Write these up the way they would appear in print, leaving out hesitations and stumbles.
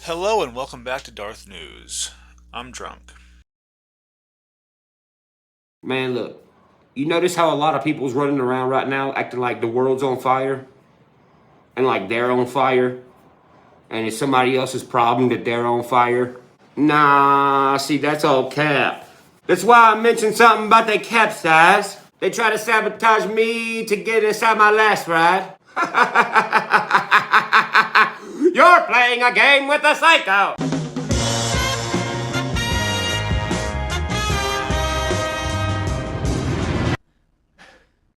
Hello and welcome back to DarthNews. I'm drunk. Man, look, you notice how a lot of people's running around right now acting like the world's on fire? And like they're on fire? And it's somebody else's problem that they're on fire? Nah, see, that's all cap. That's why I mentioned something about they capsize. They try to sabotage me to get inside my last ride. You're playing a game with a psycho!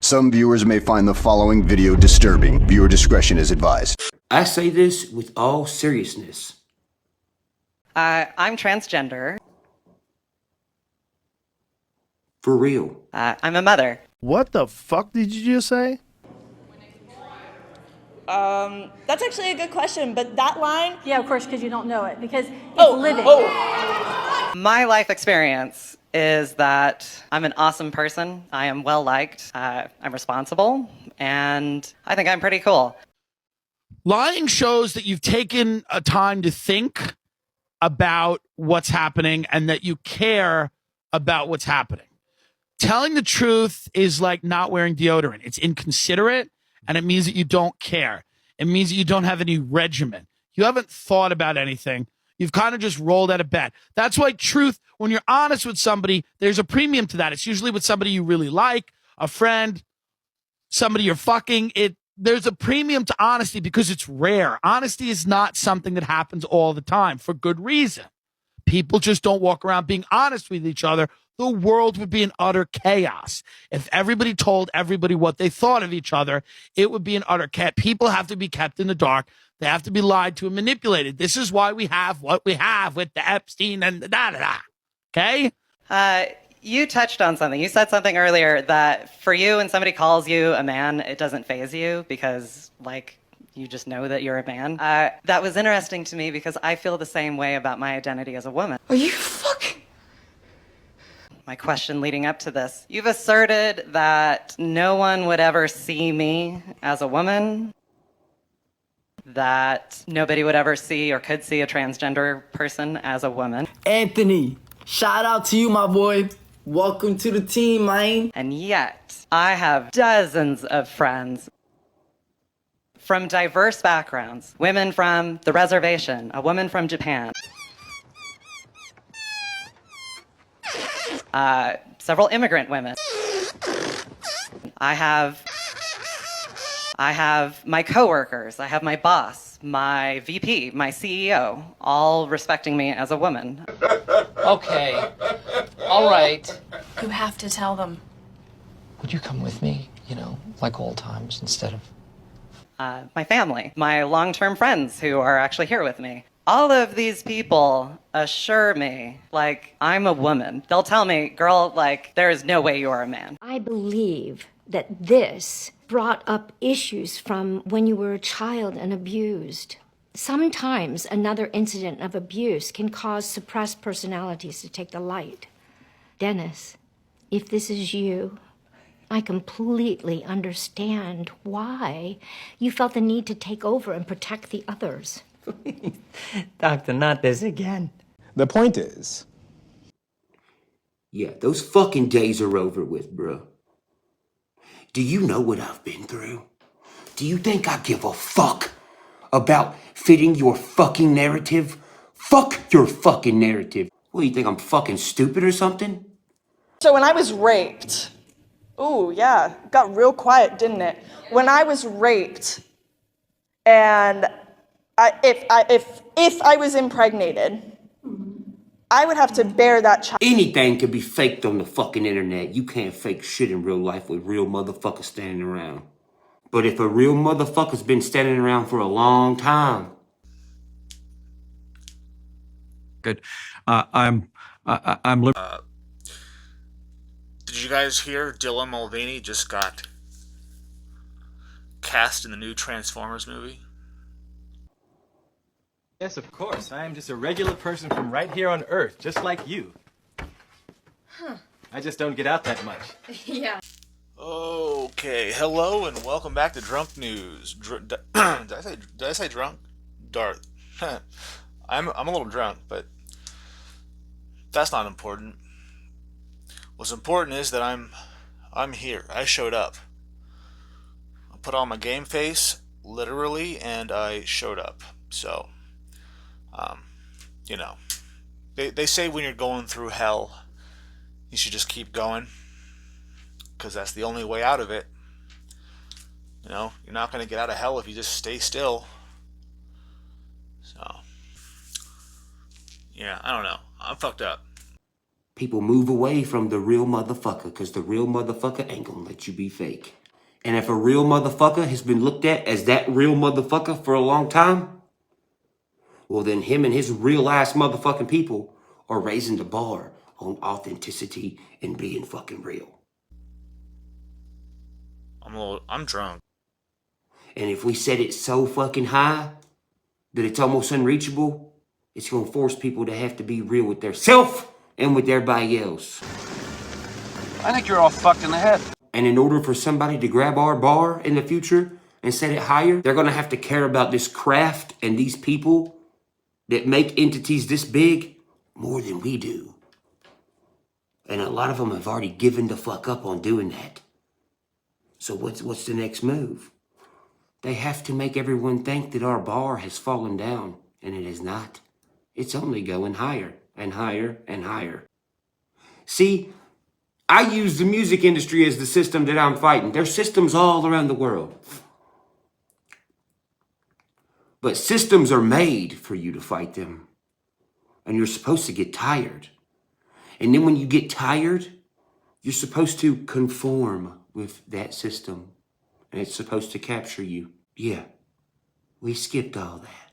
Some viewers may find the following video disturbing. Viewer discretion is advised. I say this with all seriousness. I'm transgender. For real. I'm a mother. What the fuck did you just say? That's actually a good question, but that line... Yeah, of course, because you don't know it, because it's living. My life experience is that I'm an awesome person. I am well-liked. I'm responsible, and I think I'm pretty cool. Lying shows that you've taken a time to think about what's happening and that you care about what's happening. Telling the truth is like not wearing deodorant. It's inconsiderate, and it means that you don't care. It means that you don't have any regimen. You haven't thought about anything. You've kind of just rolled out of bed. That's why truth, when you're honest with somebody, there's a premium to that. It's usually with somebody you really like, a friend, somebody you're fucking. There's a premium to honesty because it's rare. Honesty is not something that happens all the time for good reason. People just don't walk around being honest with each other. The world would be in utter chaos. If everybody told everybody what they thought of each other, it would be an utter chaos. People have to be kept in the dark. They have to be lied to and manipulated. This is why we have what we have with the Epstein and the da-da-da. Okay? You touched on something. You said something earlier that for you, when somebody calls you a man, it doesn't faze you because, you just know that you're a man. That was interesting to me because I feel the same way about my identity as a woman. Are you fucking... My question leading up to this, you've asserted that no one would ever see me as a woman, that nobody would ever see or could see a transgender person as a woman. Anthony, shout out to you, my boy. Welcome to the team, man. And yet, I have dozens of friends from diverse backgrounds. Women from the reservation, a woman from Japan. Several immigrant women. I have my coworkers, I have my boss, my VP, my CEO, all respecting me as a woman. Okay, all right. You have to tell them. Would you come with me, like old times instead of... My family, my long-term friends who are actually here with me. All of these people assure me, I'm a woman. They'll tell me, girl, there is no way you are a man. I believe that this brought up issues from when you were a child and abused. Sometimes another incident of abuse can cause suppressed personalities to take the light. Dennis, if this is you, I completely understand why you felt the need to take over and protect the others. Doctor, not this again. The point is... Yeah, those fucking days are over with, bro. Do you know what I've been through? Do you think I give a fuck about fitting your fucking narrative? Fuck your fucking narrative. What, you think I'm fucking stupid or something? So when I was raped... Ooh, yeah, got real quiet, didn't it? When I was raped, and if I was impregnated, I would have to bear that child. Anything can be faked on the fucking internet. You can't fake shit in real life with real motherfuckers standing around. But if a real motherfucker's been standing around for a long time... Good. I'm Did you guys hear Dylan Mulvaney just got cast in the new Transformers movie? Yes, of course. I am just a regular person from right here on Earth, just like you. Huh. I just don't get out that much. Yeah. Okay, hello and welcome back to Drunk News. Did I say drunk? Darth. I'm a little drunk, but that's not important. What's important is that I'm here. I showed up. I put on my game face, literally, and I showed up. So, um, you know, they say when you're going through hell, you should just keep going, because that's the only way out of it. You know, you're not going to get out of hell if you just stay still. So, yeah, I don't know. I'm fucked up. People move away from the real motherfucker because the real motherfucker ain't gonna let you be fake. And if a real motherfucker has been looked at as that real motherfucker for a long time, well then him and his real ass motherfucking people are raising the bar on authenticity and being fucking real. I'm drunk. And if we set it so fucking high that it's almost unreachable, it's gonna force people to have to be real with their self and with everybody else. I think you're all fucked in the head. And in order for somebody to grab our bar in the future and set it higher, they're gonna have to care about this craft and these people that make entities this big more than we do. And a lot of them have already given the fuck up on doing that. So what's the next move? They have to make everyone think that our bar has fallen down, and it is not. It's only going higher and higher and higher. See, I use the music industry as the system that I'm fighting. There's systems all around the world. But systems are made for you to fight them. And you're supposed to get tired. And then when you get tired, you're supposed to conform with that system. And it's supposed to capture you. Yeah, we skipped all that.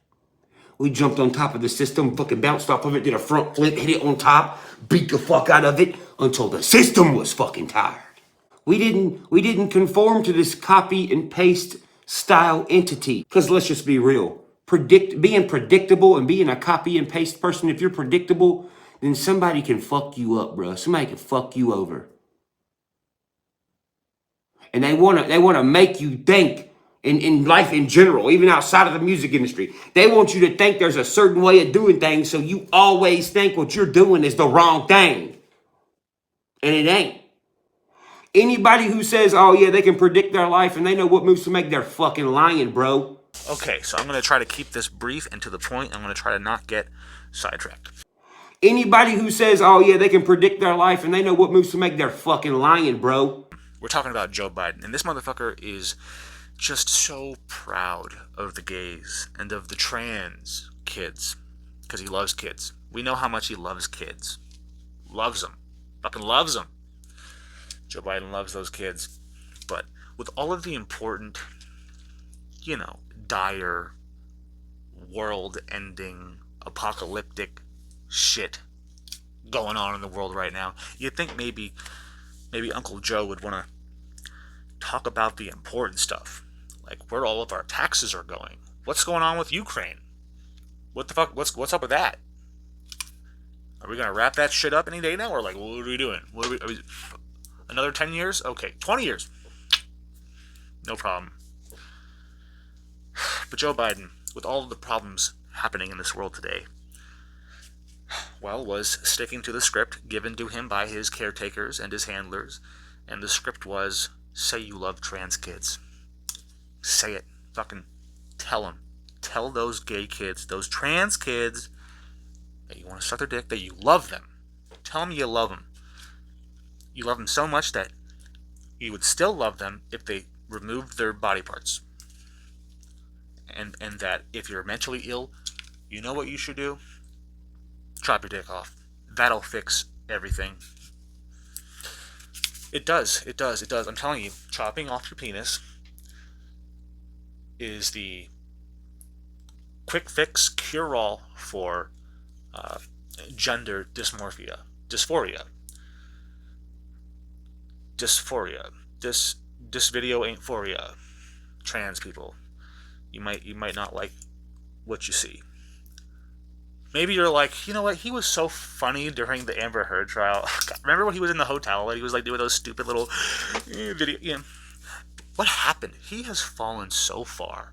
We jumped on top of the system, fucking bounced off of it, did a front flip, hit it on top, beat the fuck out of it until the system was fucking tired. We didn't conform to this copy and paste style entity. Because let's just be real. Being predictable and being a copy and paste person, if you're predictable, then somebody can fuck you up, bro. Somebody can fuck you over. And they wanna make you think in life in general, even outside of the music industry. They want you to think there's a certain way of doing things, so you always think what you're doing is the wrong thing. And it ain't. Anybody who says, oh yeah, they can predict their life and they know what moves to make, they're fucking lying, bro. Okay, so I'm going to try to keep this brief and to the point. I'm going to try to not get sidetracked. Anybody who says, oh yeah, they can predict their life and they know what moves to make, they're fucking lying, bro. We're talking about Joe Biden, and this motherfucker is just so proud of the gays and of the trans kids, because he loves kids. We know how much he loves kids. Loves them. Fucking loves them. Joe Biden loves those kids. But with all of the important, dire, world-ending, apocalyptic shit going on in the world right now, you'd think maybe Uncle Joe would want to talk about the important stuff, like where all of our taxes are going. What's going on with Ukraine? What the fuck? What's up with that? Are we gonna wrap that shit up any day now, or like what are we doing? Are we another 10 years? Okay, 20 years. No problem. But Joe Biden, with all of the problems happening in this world today, was sticking to the script given to him by his caretakers and his handlers, and the script was, say you love trans kids. Say it. Fucking tell them. Tell those gay kids, those trans kids, that you want to suck their dick, that you love them. Tell them you love them. You love them so much that you would still love them if they removed their body parts. And that if you're mentally ill, you know what you should do? Chop your dick off. That'll fix everything. It does. I'm telling you, chopping off your penis is the quick fix cure-all for gender dysphoria. This video ain't for ya, trans people. You might not like what you see. Maybe you're like, you know what? He was so funny during the Amber Heard trial. God, remember when he was in the hotel and he was like doing those stupid little video? Yeah. What happened? He has fallen so far.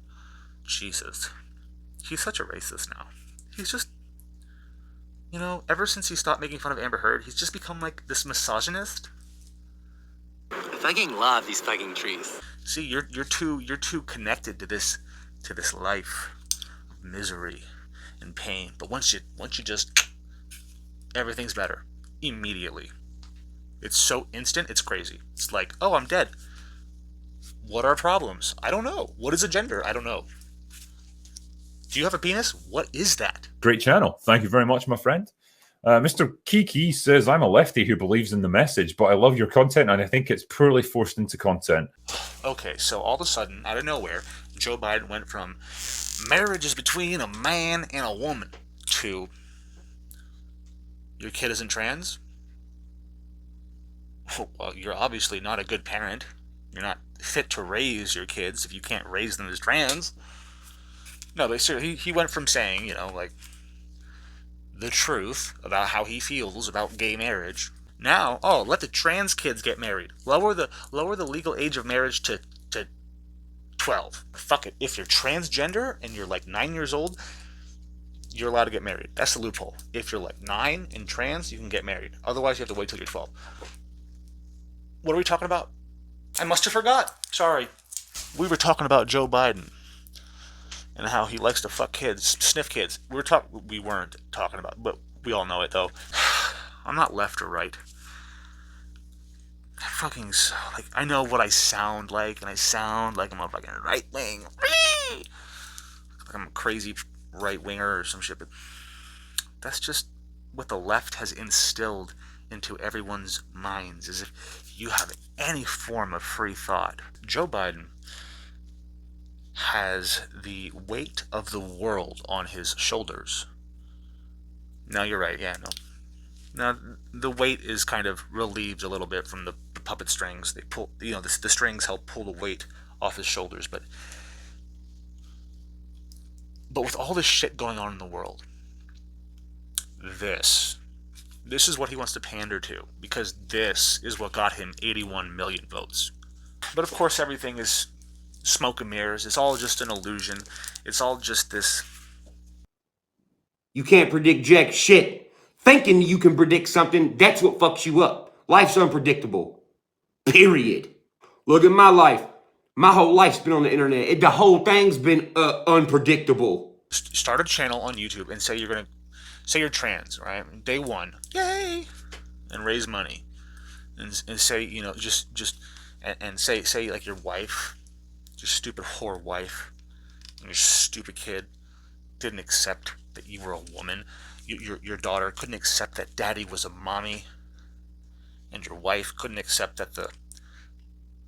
Jesus, he's such a racist now. He's just, ever since he stopped making fun of Amber Heard, he's just become like this misogynist. I fucking love these fucking trees. See, you're too connected to this life of misery and pain. But once you just, everything's better immediately. It's so instant, it's crazy. It's like, oh, I'm dead. What are problems? I don't know. What is a gender? I don't know. Do you have a penis? What is that? Great channel. Thank you very much, my friend. Mr. Kiki says, I'm a lefty who believes in the message, but I love your content and I think it's poorly forced into content. Okay, so all of a sudden, out of nowhere, Joe Biden went from marriage is between a man and a woman to your kid isn't trans? Well, you're obviously not a good parent. You're not fit to raise your kids if you can't raise them as trans. No, but seriously, he went from saying, like, the truth about how he feels about gay marriage. Now, let the trans kids get married. Lower the legal age of marriage to 12. Fuck it. If you're transgender and you're like 9 years old, you're allowed to get married. That's the loophole. If you're like 9 and trans, you can get married. Otherwise, you have to wait till you're 12. What are we talking about? I must have forgot. Sorry. We were talking about Joe Biden and how he likes to fuck kids, sniff kids. We weren't talking about, but we all know it though. I'm not left or right. I know what I sound like, and I sound like I'm a fucking right wing. Like I'm a crazy right winger or some shit, but that's just what the left has instilled into everyone's minds, as if you have any form of free thought. Joe Biden has the weight of the world on his shoulders. No, you're right. Yeah, no. Now, the weight is kind of relieved a little bit from the puppet strings. They pull, the strings help pull the weight off his shoulders. But with all this shit going on in the world, this is what he wants to pander to, because this is what got him 81 million votes. But of course, everything is smoke and mirrors. It's all just an illusion. It's all just this. You can't predict jack shit. Thinking you can predict something, that's what fucks you up. Life's unpredictable. Period. Look at my life. My whole life's been on the internet. The whole thing's been unpredictable. Start a channel on YouTube and say you're trans, right? Day one, yay, and raise money, and say and say like your wife, your stupid whore wife, and your stupid kid didn't accept that you were a woman. Your daughter couldn't accept that daddy was a mommy, and your wife couldn't accept that the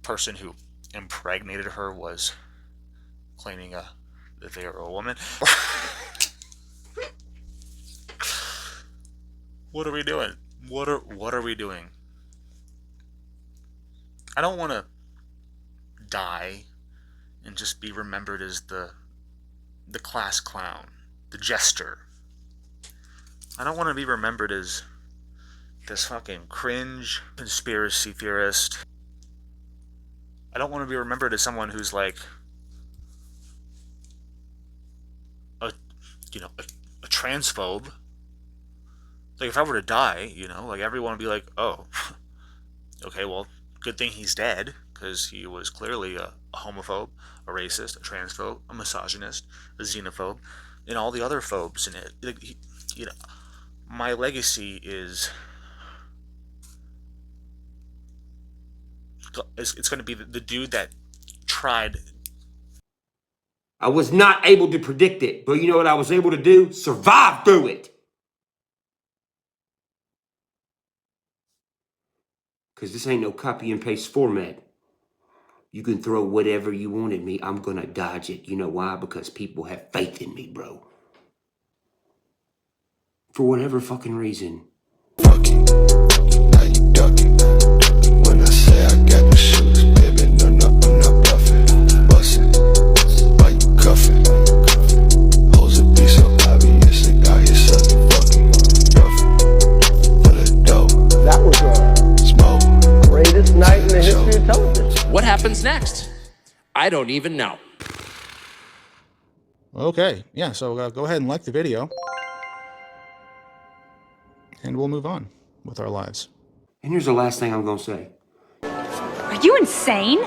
person who impregnated her was claiming that they are a woman. What are we doing? What are we doing? I don't want to die and just be remembered as the class clown, the jester. I don't want to be remembered as this fucking cringe conspiracy theorist. I don't want to be remembered as someone who's like a transphobe. Like, if I were to die, like, everyone would be like, oh, okay, well, good thing he's dead, because he was clearly a homophobe, a racist, a transphobe, a misogynist, a xenophobe, and all the other phobes in it. Like, my legacy is it's going to be the dude that tried. I was not able to predict it, but you know what I was able to do? Survive through it. Because this ain't no copy and paste format. You can throw whatever you want at me. I'm going to dodge it. You know why? Because people have faith in me, bro. For whatever fucking reason. Fucking, now you ducking. When I say I got the shoes, baby, no, I'm not bluffing. Bustin', why you cuffing? Hoes a be so obvious, they out here sucking, fucking, roughin'. For the dough. That was smoke. Greatest night in the history of television. What happens next? I don't even know. Okay, yeah, so go ahead and like the video. and we'll move on with our lives. And here's the last thing I'm gonna say. Are you insane?